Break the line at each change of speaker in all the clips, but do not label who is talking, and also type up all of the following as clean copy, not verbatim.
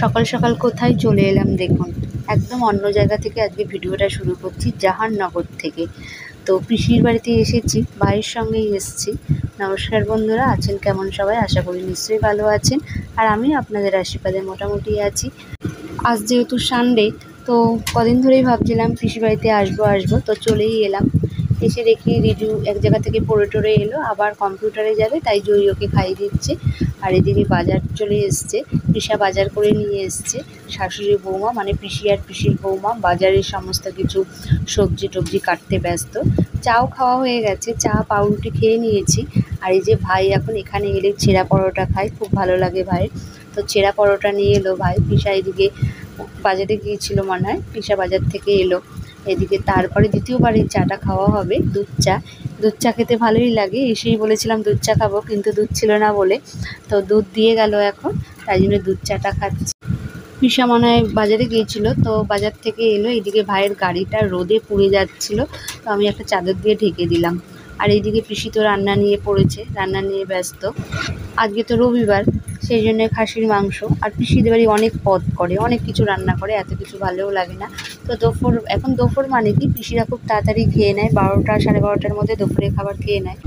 সকাল সকাল কোথায় চলে এলাম দেখুন, একদম অন্য জায়গা থেকে আজকে ভিডিওটা শুরু করছি, জাহাননগর থেকে। তো পিসির বাড়িতে এসেছি, ভাইয়ের সঙ্গেই এসেছি। নমস্কার বন্ধুরা, আছেন কেমন সবাই? আশা করি নিশ্চয়ই ভালো আছেন। আর আমি আপনাদের আশীর্বাদে মোটামুটি আছি। আজ যেহেতু সানডে, তো কদিন ধরেই ভাবছিলাম পিসির বাড়িতে আসবো, তো চলেই এলাম। এসে দেখি রিজু এক জায়গা থেকে পড়ে টরে এলো, আবার কম্পিউটারে যাবে, তাই জয়ী ওকে খাইয়ে দিচ্ছে। আর এদিকে বাজার চলে এসছে, পিসা বাজার করে নিয়ে এসছে। শাশুড়ি বৌমা মানে পিসি আর পিসির বৌমা বাজারের সমস্ত কিছু সবজি টবজি কাটতে ব্যস্ত। চাও খাওয়া হয়ে গেছে, চা পাউরুটি খেয়ে নিয়েছি। আর এই যে ভাই এখন এখানে এলে ছেঁড়া পরোটা খায়, খুব ভালো লাগে ভাইয়ের। তো ছেঁড়া পরোটা নিয়ে এলো ভাই। পিসা এদিকে বাজারে গিয়েছিল মনে হয়, পিসা বাজার থেকে এলো। এদিকে তারপরে দ্বিতীয়বার এই চাটা খাওয়া হবে, দুধ চা। দুধ চা খেতে ভালোই লাগে, এসেই বলেছিলাম দুধ চা খাবো, কিন্তু দুধ ছিল না বলে তো দুধ দিয়ে গেল এখন, তাই জন্য দুধ চাটা খাচ্ছি। পিসা মনে হয় বাজারে গিয়েছিল, তো বাজার থেকে এলো। এদিকে ভাইয়ের গাড়িটা রোদে পুড়ে যাচ্ছিল, তো আমি একটা চাদর দিয়ে ঢেকে দিলাম। আর এইদিকে পিসি তো রান্না নিয়ে পড়েছে, রান্না নিয়ে ব্যস্ত। আজকে তো রবিবার, সেই জন্য খাসির মাংস। আর পিসিদের বাড়ি অনেক পদ করে, অনেক কিছু রান্না করে, এত কিছু ভালোও লাগে না। তো এখন দুপুর মানে কি, পিসিরা খুব তাড়াতাড়ি খেয়ে নেয়, 12টা 12:30টার মধ্যে দুপুরে খাবার খেয়ে নেয়।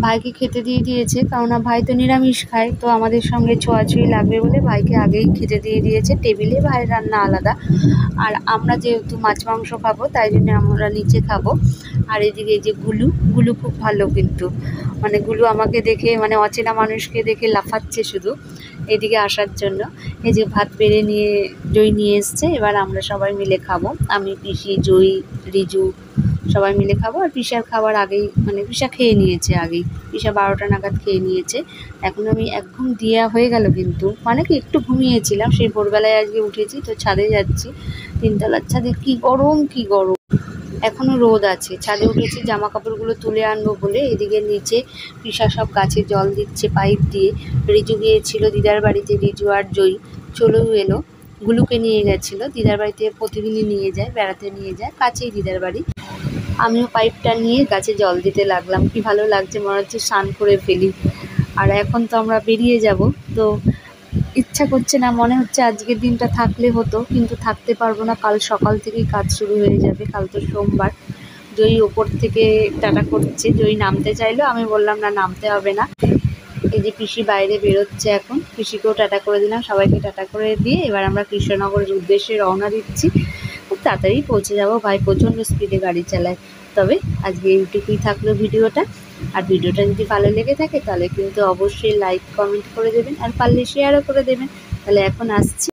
ভাইকে খেতে দিয়ে দিয়েছে, কেননা ভাই তো নিরামিষ খায়, তো আমাদের সঙ্গে ছোঁয়াছুঁয়ি লাগবে বলে ভাইকে আগেই খেতে দিয়ে দিয়েছে। টেবিলে ভাইয়ের রান্না আলাদা, আর আমরা যেহেতু মাছ মাংস খাবো, তাই জন্য আমরা নিচে খাবো। আর এদিকে এই যে গুলু খুব ভালো, কিন্তু মানে গুলু আমাকে দেখে, মানে অচেনা মানুষকে দেখে লাফাচ্ছে শুধু এদিকে আসার জন্য। এই যে ভাত বেড়ে নিয়ে জয়ী নিয়ে এসছে, এবার আমরা সবাই মিলে খাবো। আমি, পিসি, জয়ী, রিজু সবাই মিলে খাবো। আর পিসার খাবার আগেই, মানে পিসা খেয়ে নিয়েছে আগেই, পিসা 12টা নাগাদ খেয়ে নিয়েছে। এখন আমি এক ঘুম দেওয়া হয়ে গেল, কিন্তু মানে কি একটু ঘুমিয়েছিলাম, সেই ভোরবেলায় আজকে উঠেছি, তো ছাদে যাচ্ছি। তিনতলার ছাদে কি গরম, কি গরম! এখনও রোদ আছে, ছাদে উঠেছি জামা কাপড়গুলো তুলে আনবো বলে। এদিকে নিচে পিসা সব গাছে জল দিচ্ছে পাইপ দিয়ে। রিজু গিয়েছিল দিদার বাড়িতে, রিজু আর জয়ী চলেও এলো। গুলুকে নিয়ে গেছিলো দিদার বাড়িতে, প্রতিদিনই নিয়ে যায়, বেড়াতে নিয়ে যায়, কাছেই দিদার বাড়ি। আমিও পাইপটা নিয়ে গাছে জল দিতে লাগলাম। কি ভালো লাগছে, মনে হচ্ছে স্নান করে ফেলি। আর এখন তো আমরা বেরিয়ে যাব, তো ইচ্ছা করছে না, মনে হচ্ছে আজকের দিনটা থাকলে হতো, কিন্তু থাকতে পারবো না, কাল সকাল থেকেই কাজ শুরু হয়ে যাবে, কাল তো সোমবার। জয়ী ওপর থেকে টাটা করছে, জয়ী নামতে চাইলো, আমি বললাম না, নামতে হবে না। এই যে পিসি বাইরে বেরোচ্ছে এখন, পিসিকেও টাটা করে দিলাম, সবাইকে টাটা করে দিয়ে এবার আমরা কৃষ্ণনগরের উদ্দেশ্যে রওনা দিচ্ছি। খুব তাড়াতাড়ি পৌঁছে যাব, ভাই প্রচণ্ড স্পিডে গাড়ি চালায়। তবে আজকে এইটুকুই থাকলো ভিডিওটা। আর ভিডিওটা যদি ভালো লেগে থাকে তাহলে কিন্তু অবশ্যই লাইক কমেন্ট করে দেবেন, আর পারলে শেয়ারও করে দেবেন। তাহলে এখন আসছি।